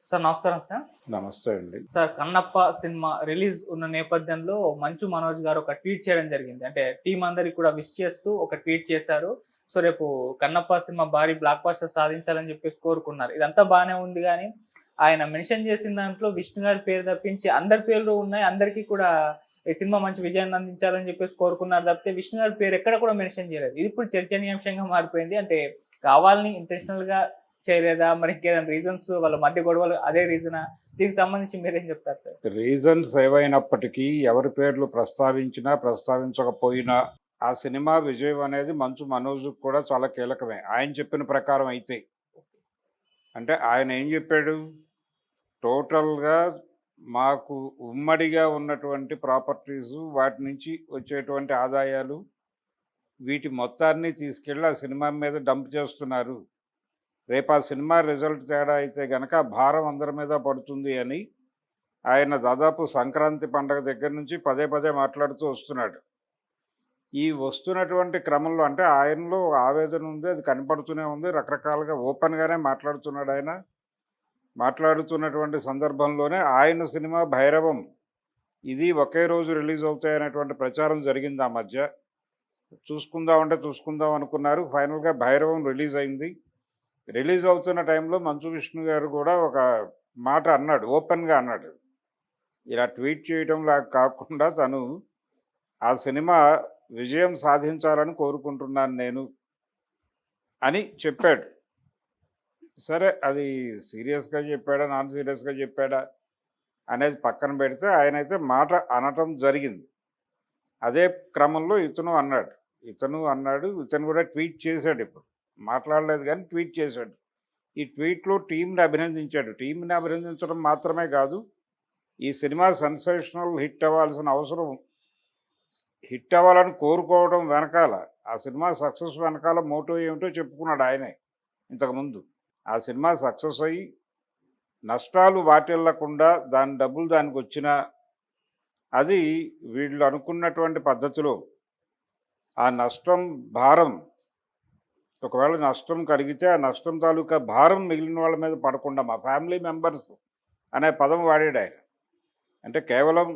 Sir నమస్కారం sir. నమస్తే అండి. సార్ 'కన్నప్ప' సినిమా రిలీజ్ ఉన్న నేపథ్యంలో మంచు మనోజ్ గారు ఒక ట్వీట్ చేయడం జరిగింది. అంటే టీమ్ అందరికి కూడా విష్ చేస్తూ ఒక ట్వీట్ చేశారు. సో రేపు 'కన్నప్ప' సినిమా భారీ బ్లాక్ బస్టర్ సాధించాలని చెప్పేసి కోరుకున్నారు. ఇదంతా బానే ఉంది గానీ, ఆయన మెన్షన్ చేసిన దాంట్లో విష్ణు గారి పేరు తప్పించి అందరి పేర్లు ఉన్నాయి. అందరికీ కూడా ఈ సినిమా మంచి విజయాన్ని అందించాలని చెప్పేసి కోరుకున్నారు తప్పితే విష్ణు గారి పేరు ఎక్కడ కూడా మెన్షన్ చేయలేదు. ఇది ఇప్పుడు చర్చనీయాంశంగా మారిపోయింది. అంటే కావాలని ఇంటెన్షనల్‌గా చేయలేదా? మరి ఇంకేదైనా రీజన్స్ వాళ్ళ మధ్య గొడవలు అదే రీజనా? దీనికి సంబంధించి మీరేం చెప్తారు సార్? రీజన్స్ ఏవైనప్పటికీ ఎవరి పేర్లు ప్రస్తావించినా, ప్రస్తావించకపోయినా ఆ సినిమా విజయం అనేది మంచు మనోజ్‌కి కూడా చాలా కీలకమే. ఆయన చెప్పిన ప్రకారం అయితే. అంటే ఆయన ఏం చెప్పాడు? టోటల్‌గా మాకు ఉమ్మడిగా ఉన్నటువంటి ప్రాపర్టీసు, వాటి నుంచి వచ్చేటువంటి ఆదాయాలు, వీటి మొత్తాన్ని తీసుకెళ్ళి ఆ సినిమా మీద డంప్ చేస్తున్నారు. రేపు ఆ సినిమా రిజల్ట్ తేడా అయితే గనక భారం అందరి మీద పడుతుంది అని ఆయన దాదాపు సంక్రాంతి పండగ దగ్గర నుంచి పదే పదే మాట్లాడుతూ వస్తున్నాడు. ఈ వస్తున్నటువంటి క్రమంలో అంటే ఆయనలో ఆవేదన ఉంది, అది కనపడుతూనే ఉంది. రకరకాలుగా ఓపెన్‌గానే మాట్లాడుతున్నాడు ఆయన. మాట్లాడుతున్నటువంటి సందర్భంలోనే ఆయన సినిమా 'భైరవం' ఇది ఒకే రోజు రిలీజ్ అవుతాయనేటువంటి ప్రచారం జరిగింది ఆ మధ్య. చూసుకుందాం అనుకున్నారు. ఫైనల్‌గా 'భైరవం' రిలీజ్ అయింది. రిలీజ్ అవుతున్న టైంలో మంచు విష్ణు గారు కూడా ఒక మాట అన్నాడు. ఓపెన్‌గా అన్నాడు. ఇలా ట్వీట్ చేయటంలా కాకుండా తను ఆ సినిమా విజయం సాధించాలని కోరుకుంటున్నాను నేను అని చెప్పాడు. సరే అది సీరియస్‌గా చెప్పాడా? నాన్ సీరియస్‌గా చెప్పాడా? అనేది పక్కన పెడితే ఆయనైతే మాట అనటం జరిగింది. అదే క్రమంలో ఇతను కూడా ట్వీట్ చేశాడు ఇప్పుడు. మాట్లాడలేదు గానీ ట్వీట్ చేశాడు. ఈ ట్వీట్‌లో టీమ్‌ని అభినందించాడు. టీమ్‌ని అభినందించడం మాత్రమే కాదు, ఈ సినిమా సెన్సేషనల్ హిట్ అవ్వాలని కోరుకోవడం వెనకాల, ఆ సినిమా సక్సెస్ వెనకాల మోటో ఏమిటో చెప్పుకున్నాడు ఆయనే ఇంతకుముందు. ఆ సినిమా సక్సెస్ అయ్యి నష్టాలు వాటిల్లకుండా దాని డబ్బులు దానికొచ్చినా, అది వీళ్ళు అనుకున్నటువంటి పద్ధతిలో ఆ నష్టం భారం, ఒకవేళ నష్టం కలిగితే ఆ నష్టం తాలూకా భారం మిగిలిన వాళ్ళ మీద పడకుండా మా ఫ్యామిలీ మెంబర్స్ అనే పదం వాడాడాయన. అంటే కేవలం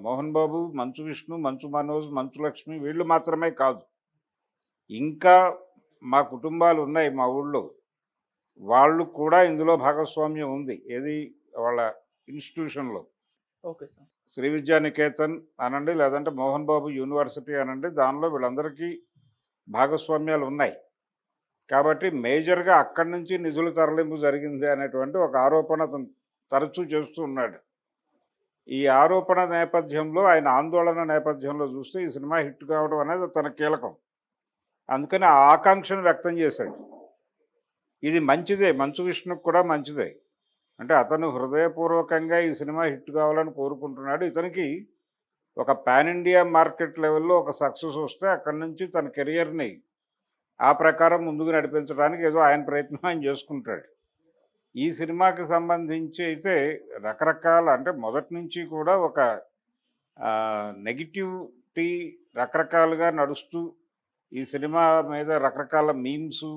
మోహన్ బాబు, మంచు విష్ణు, మంచు మనోజ్, మంచు లక్ష్మి వీళ్ళు మాత్రమే కాదు. ఇంకా మా కుటుంబాలున్నాయి మా ఊళ్ళో. వాళ్ళు కూడా ఇందులో భాగస్వామ్యం ఉంది. ఏది వాళ్ళ ఇన్‌స్టిట్యూషన్‌లో. Okay sir. శ్రీ విద్యా నికేతన్ అనండి, లేదంటే మోహన్ బాబు యూనివర్సిటీ అనండి, దానిలో వీళ్ళందరికీ భాగస్వామ్యాలున్నాయి. కాబట్టి మేజర్‌గా అక్కడి నుంచి నిధుల తరలింపు జరిగింది అనేటువంటి ఒక ఆరోపణ అతను తరచూ చేస్తూ ఉన్నాడు. ఈ ఆరోపణ నేపథ్యంలో, ఆయన ఆందోళన నేపథ్యంలో చూస్తే ఈ సినిమా హిట్ కావడం అనేది తన కీలకం. అందుకని ఆ ఆకాంక్షను వ్యక్తం చేశాడు. ఇది మంచిదే, మంచు విష్ణుకు కూడా మంచిదే. అంటే అతను హృదయపూర్వకంగా ఈ సినిమా హిట్ కావాలని కోరుకుంటున్నాడు. ఇతనికి ఒక పాన్ ఇండియా మార్కెట్ లెవెల్‌లో ఒక సక్సెస్ వస్తే అక్కడి నుంచి తన కెరియర్‌ని ఆ ప్రకారం ముందుకు నడిపించడానికి ఏదో ఆయన ప్రయత్నం ఆయన చేసుకుంటాడు. ఈ సినిమాకి సంబంధించి అయితే రకరకాల అంటే మొదటి నుంచి కూడా ఒక నెగటివిటీ రకరకాలుగా నడుస్తూ, ఈ సినిమా మీద రకరకాల మీమ్సు,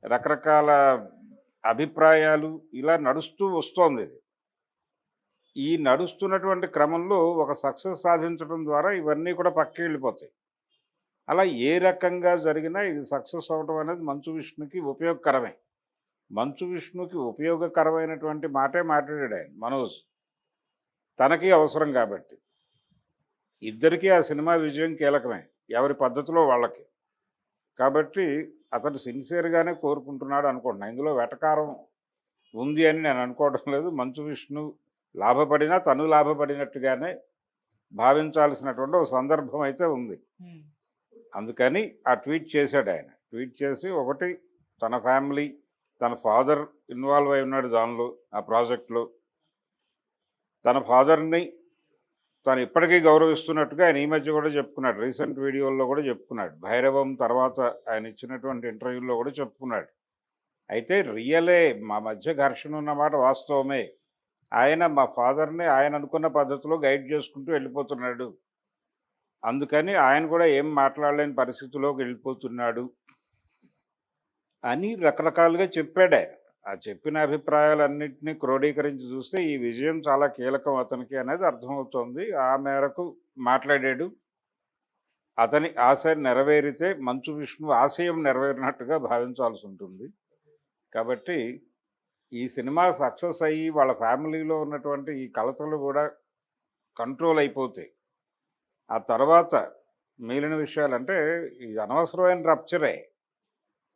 రకరకాల అభిప్రాయాలు ఇలా నడుస్తూ వస్తోంది ఇది. ఈ నడుస్తున్నటువంటి క్రమంలో ఒక సక్సెస్ సాధించడం ద్వారా ఇవన్నీ కూడా పక్కకి వెళ్ళిపోతాయి. అలా ఏ రకంగా జరిగినా ఇది సక్సెస్ అవ్వడం అనేది మంచు విష్ణుకి ఉపయోగకరమే. మంచు విష్ణుకి ఉపయోగకరమైనటువంటి మాటే మాట్లాడాడు ఆయన మనోజ్. తనకి అవసరం కాబట్టి. ఇద్దరికీ ఆ సినిమా విజయం కీలకమే. ఎవరి పద్ధతిలో వాళ్ళకి. కాబట్టి అతను సిన్సియర్‌గానే కోరుకుంటున్నాడు అనుకుంటున్నా. ఇందులో వెటకారం ఉంది అని నేను అనుకోవడం లేదు. మంచు విష్ణు లాభపడినా తను లాభపడినట్టుగానే భావించాల్సినటువంటి ఒక సందర్భం అయితే ఉంది. హ్మ్. అందుకని ఆ ట్వీట్ చేశాడాయన. ట్వీట్ చేసి ఒకటి తన ఫ్యామిలీ, తన ఫాదర్ ఇన్వాల్వ్ అయి ఉన్నాడు దానిలో, ఆ ప్రాజెక్ట్‌లో. తన ఫాదర్‌ని తను ఇప్పటికీ గౌరవిస్తున్నట్టుగా ఆయన ఈ మధ్య కూడా చెప్పుకున్నాడు. రీసెంట్ వీడియోల్లో కూడా చెప్పుకున్నాడు. 'భైరవం' తర్వాత ఆయన ఇచ్చినటువంటి ఇంటర్వ్యూల్లో కూడా చెప్పుకున్నాడు. అయితే రియలే మా మధ్య ఘర్షణ ఉన్నమాట వాస్తవమే. ఆయన మా ఫాదర్‌ని ఆయన అనుకున్న పద్ధతిలో గైడ్ చేసుకుంటూ వెళ్ళిపోతున్నాడు. అందుకని ఆయన కూడా ఏం మాట్లాడలేని పరిస్థితిలోకి వెళ్ళిపోతున్నాడు అని రకరకాలుగా చెప్పాడాయన. ఆ చెప్పిన అభిప్రాయాలన్నింటినీ క్రోడీకరించి చూస్తే ఈ విజయం చాలా కీలకం అతనికి అనేది అర్థమవుతోంది. ఆ మేరకు మాట్లాడాడు. అతని ఆశ నెరవేరితే మంచు విష్ణు ఆశయం నెరవేరినట్టుగా భావించాల్సి ఉంటుంది. కాబట్టి ఈ సినిమా సక్సెస్ అయ్యి వాళ్ళ ఫ్యామిలీలో ఉన్నటువంటి ఈ కలతలు కూడా కంట్రోల్ అయిపోతాయి. ఆ తర్వాత మిగిలిన విషయాలంటే ఈ అనవసరమైన రప్చరే.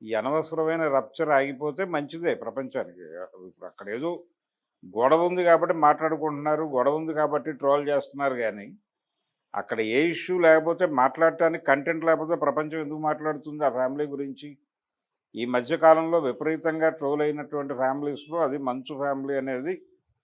ఈ అనవసరమైన రప్చర్ ఆగిపోతే మంచిదే ప్రపంచానికి. ఇప్పుడు అక్కడేదో గొడవ ఉంది కాబట్టి మాట్లాడుకుంటున్నారు. గొడవ ఉంది కాబట్టి ట్రోల్ చేస్తున్నారు గానీ, అక్కడ ఏ ఇష్యూ లేకపోతే మాట్లాడటానికి కంటెంట్ లేకపోతే ప్రపంచం ఎందుకు మాట్లాడుతుంది ఆ ఫ్యామిలీ గురించి? ఈ మధ్య కాలంలో విపరీతంగా ట్రోల్ అయినటువంటి ఫ్యామిలీస్‌లో అది మంచు ఫ్యామిలీ అనేది